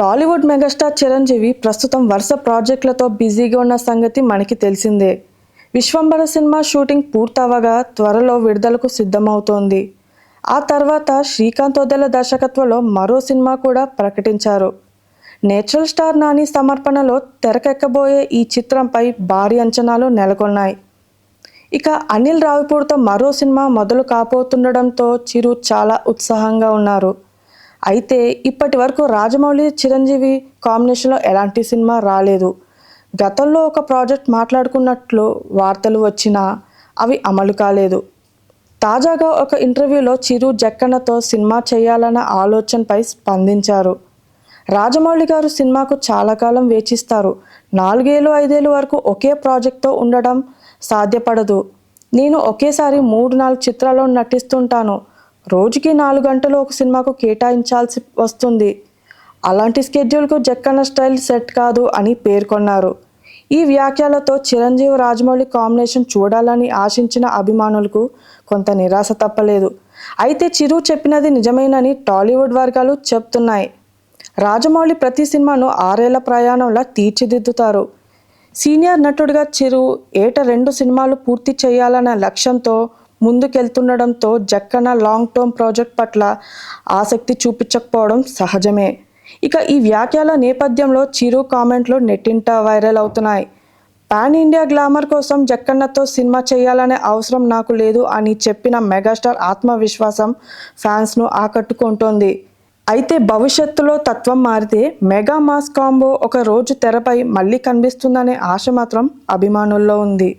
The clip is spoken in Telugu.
టాలీవుడ్ మెగాస్టార్ చిరంజీవి ప్రస్తుతం వరుస ప్రాజెక్టులతో బిజీగా ఉన్న సంగతి మనకి తెలిసిందే. విశ్వంబర సినిమా షూటింగ్ పూర్తవగా త్వరలో విడుదలకు సిద్ధమవుతోంది. ఆ తర్వాత శ్రీకాంత్ వదెల దర్శకత్వంలో మరో సినిమా కూడా ప్రకటించారు. నేచురల్ స్టార్ నాని సమర్పణలో తెరకెక్కబోయే ఈ చిత్రంపై భారీ అంచనాలు నెలకొన్నాయి. ఇక అనిల్ రావిపూడితో మరో సినిమా మొదలు కాబోతుండడంతో చిరు చాలా ఉత్సాహంగా ఉన్నారు. అయితే ఇప్పటి వరకు రాజమౌళి చిరంజీవి కాంబినేషన్లో ఎలాంటి సినిమా రాలేదు. గతంలో ఒక ప్రాజెక్ట్ మాట్లాడుకున్నట్లు వార్తలు వచ్చినా అవి అమలు కాలేదు. తాజాగా ఒక ఇంటర్వ్యూలో చిరు జక్కన్నతో సినిమా చేయాలన్న ఆలోచనపై స్పందించారు. రాజమౌళి గారు సినిమాకు చాలా కాలం వేచిస్తారు. 4 ఏళ్ళు 5 ఏళ్ళు వరకు ఒకే ప్రాజెక్ట్తో ఉండడం సాధ్యపడదు. నేను ఒకేసారి 3-4 చిత్రాల్లో నటిస్తుంటాను. రోజుకి 4 గంటలు ఒక సినిమాకు కేటాయించాల్సి వస్తుంది. అలాంటి స్కెడ్యూల్కు జక్కన్న స్టైల్ సెట్ కాదు అని పేర్కొన్నారు. ఈ వ్యాఖ్యలతో చిరంజీవి రాజమౌళి కాంబినేషన్ చూడాలని ఆశించిన అభిమానులకు కొంత నిరాశ తప్పలేదు. అయితే చిరు చెప్పినది నిజమేనని టాలీవుడ్ వర్గాలు చెప్తున్నాయి. రాజమౌళి ప్రతి సినిమాను 6 ఏళ్ల ప్రయాణంలా తీర్చిదిద్దుతారు. సీనియర్ నటుడిగా చిరు ఏటా 2 సినిమాలు పూర్తి చేయాలన్న లక్ష్యంతో ముందుకెళ్తుండడంతో జక్కన్న లాంగ్ టర్మ్ ప్రాజెక్ట్ పట్ల ఆసక్తి చూపించకపోవడం సహజమే. ఇక ఈ వ్యాఖ్యల నేపథ్యంలో చిరు కామెంట్లు నెట్టింట వైరల్ అవుతున్నాయి. పాన్ ఇండియా గ్లామర్ కోసం జక్కన్నతో సినిమా చేయాలనే అవసరం నాకు లేదు అని చెప్పిన మెగాస్టార్ ఆత్మవిశ్వాసం ఫ్యాన్స్ను ఆకట్టుకుంటోంది. అయితే భవిష్యత్తులో తత్వం మారితే మెగా మాస్ కాంబో ఒక రోజు తెరపై మళ్ళీ కనిపిస్తుందనే ఆశ మాత్రం అభిమానుల్లో ఉంది.